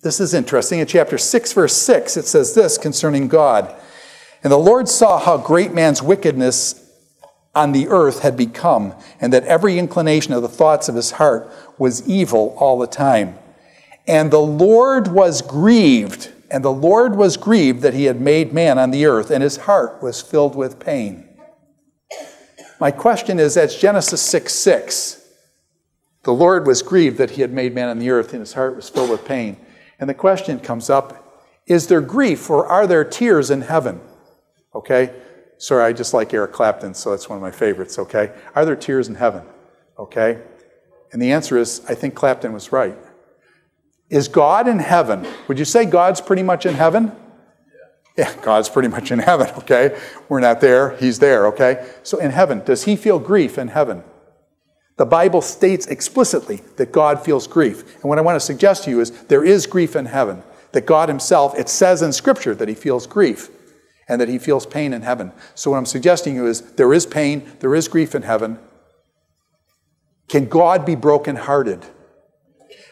This is interesting. In chapter 6, verse 6, it says this concerning God. And the Lord saw how great man's wickedness on the earth had become, and that every inclination of the thoughts of his heart was evil all the time. And the Lord was grieved, that he had made man on the earth, and his heart was filled with pain. My question is, that's Genesis 6:6. The Lord was grieved that he had made man on the earth, and his heart was filled with pain. And the question comes up, is there grief or are there tears in heaven? Okay? Sorry, I just like Eric Clapton, so that's one of my favorites, okay? Are there tears in heaven? Okay? And the answer is, I think Clapton was right. Is God in heaven? Would you say God's pretty much in heaven? Yeah, God's pretty much in heaven, okay? We're not there, he's there, okay? So in heaven, does he feel grief in heaven? The Bible states explicitly that God feels grief. And what I want to suggest to you is there is grief in heaven. That God himself, it says in Scripture that he feels grief and that he feels pain in heaven. So what I'm suggesting to you is there is pain, there is grief in heaven. Can God be brokenhearted?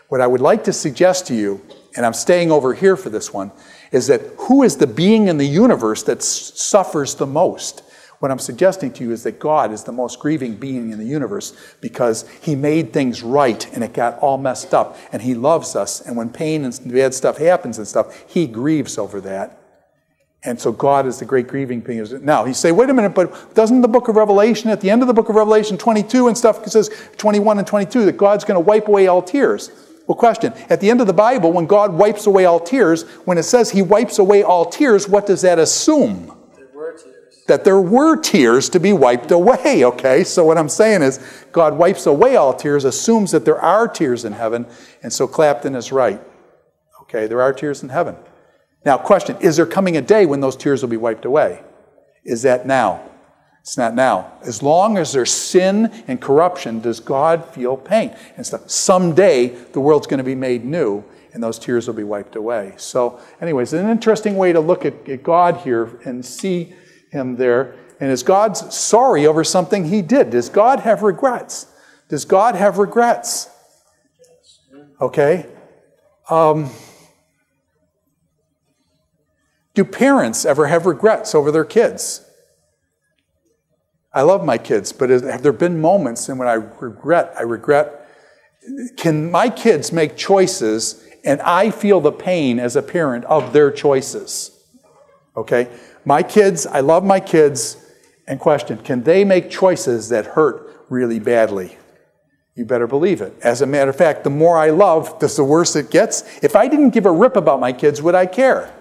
What I would like to suggest to you, and I'm staying over here for this one, is that who is the being in the universe that suffers the most? What I'm suggesting to you is that God is the most grieving being in the universe because he made things right and it got all messed up and he loves us. And when pain and bad stuff happens and stuff, he grieves over that. And so God is the great grieving being. Now, you say, wait a minute, but doesn't the book of Revelation, at the end of the book of Revelation 22 and stuff, it says 21 and 22, that God's going to wipe away all tears? Well, question, at the end of the Bible, when God wipes away all tears, when it says he wipes away all tears, what does that assume? That there were tears to be wiped away, okay? So what I'm saying is God wipes away all tears, assumes that there are tears in heaven, and so Clapton is right. Okay, there are tears in heaven. Now, question, is there coming a day when those tears will be wiped away? Is that now? It's not now. As long as there's sin and corruption, does God feel pain and stuff? Someday, the world's going to be made new, and those tears will be wiped away. So anyways, an interesting way to look at God here and see him there. And is God sorry over something he did? Does God have regrets? Does God have regrets? Okay. Do parents ever have regrets over their kids? I love my kids, but have there been moments in when I regret? Can my kids make choices and I feel the pain as a parent of their choices? Okay. My kids, I love my kids, and question, can they make choices that hurt really badly? You better believe it. As a matter of fact, the more I love, the worse it gets. If I didn't give a rip about my kids, would I care?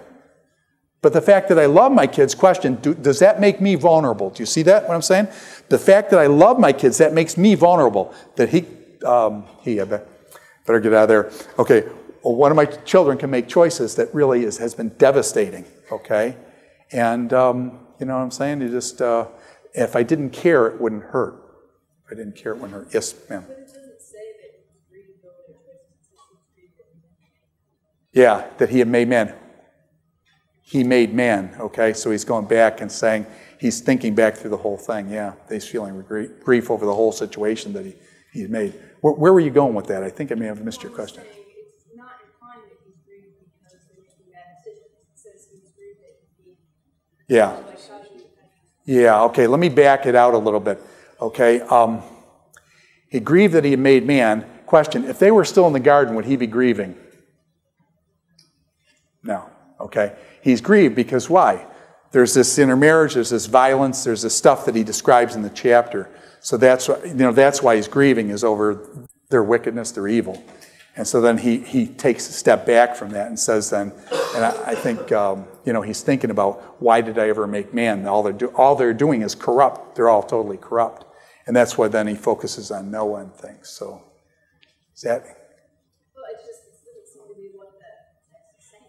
But the fact that I love my kids, question, does that make me vulnerable? Do you see that, what I'm saying? The fact that I love my kids, that makes me vulnerable. That I better get out of there. Okay, well, one of my children can make choices that really has been devastating, okay? And, you know what I'm saying? You just, if I didn't care, it wouldn't hurt. If I didn't care, it wouldn't hurt. Yes, ma'am. But it doesn't say that he grieved over their choices. Yeah, that he had made man. He made man, okay? So he's going back and saying, he's thinking back through the whole thing. Yeah, he's feeling grief over the whole situation that he made. Where were you going with that? I think I may have missed your question. Yeah. Yeah, okay, let me back it out a little bit. Okay, he grieved that he had made man. Question, if they were still in the garden, would he be grieving? No, okay. He's grieved because why? There's this intermarriage, there's this violence, there's this stuff that he describes in the chapter. So that's why he's grieving, is over their wickedness, their evil. And so then he takes a step back from that and says then, and I think, he's thinking about, why did I ever make man? All they're doing is corrupt. They're all totally corrupt. And that's why then he focuses on Noah and things. So, is that? Well, it just doesn't seem to be what the text is saying.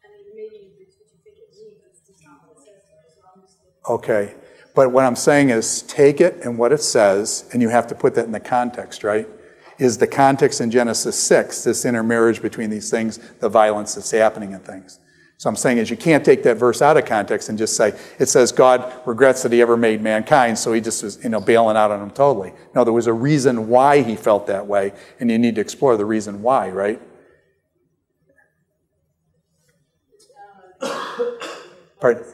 I mean, maybe it's what you think it means, but it's just not what it says. Okay. But what I'm saying is, take it and what it says, and you have to put that in the context, right? Is the context in Genesis 6, this intermarriage between these things, the violence that's happening and things. So I'm saying is you can't take that verse out of context and just say, it says God regrets that he ever made mankind, so he just was, bailing out on him totally. No, there was a reason why he felt that way, and you need to explore the reason why, right? Pardon?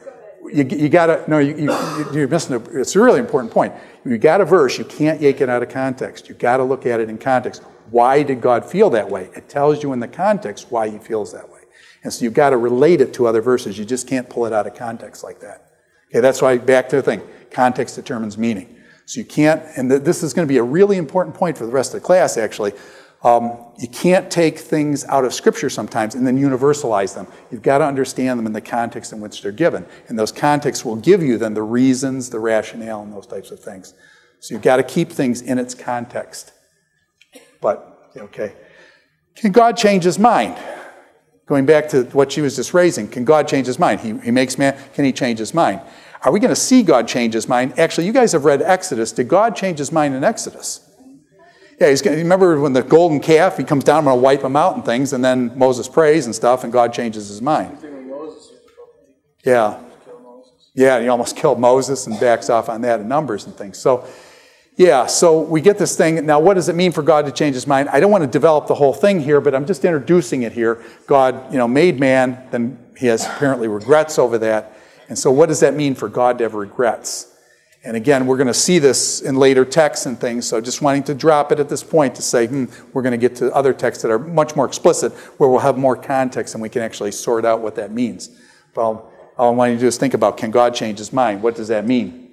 You gotta, no, you're missing it's a really important point. You got a verse, you can't yank it out of context. You gotta look at it in context. Why did God feel that way? It tells you in the context why he feels that way. And so you've got to relate it to other verses. You just can't pull it out of context like that. Okay, that's why, back to the thing, context determines meaning. So you can't, and this is going to be a really important point for the rest of the class, actually. You can't take things out of Scripture sometimes and then universalize them. You've got to understand them in the context in which they're given. And those contexts will give you then the reasons, the rationale, and those types of things. So you've got to keep things in its context. But, okay. Can God change his mind? Going back to what she was just raising, can God change his mind? He makes man, can he change his mind? Are we going to see God change his mind? Actually, you guys have read Exodus. Did God change his mind in Exodus? Yeah, remember when the golden calf, he comes down, I'm going to wipe him out and things, and then Moses prays and stuff, and God changes his mind. Yeah. Yeah, he almost killed Moses and backs off on that in Numbers and things. So, yeah, so we get this thing. Now, what does it mean for God to change his mind? I don't want to develop the whole thing here, but I'm just introducing it here. God, made man, then he has apparently regrets over that. And so what does that mean for God to have regrets? And again, we're going to see this in later texts and things, so just wanting to drop it at this point to say, we're going to get to other texts that are much more explicit, where we'll have more context and we can actually sort out what that means. But all I want you to do is think about, can God change his mind? What does that mean?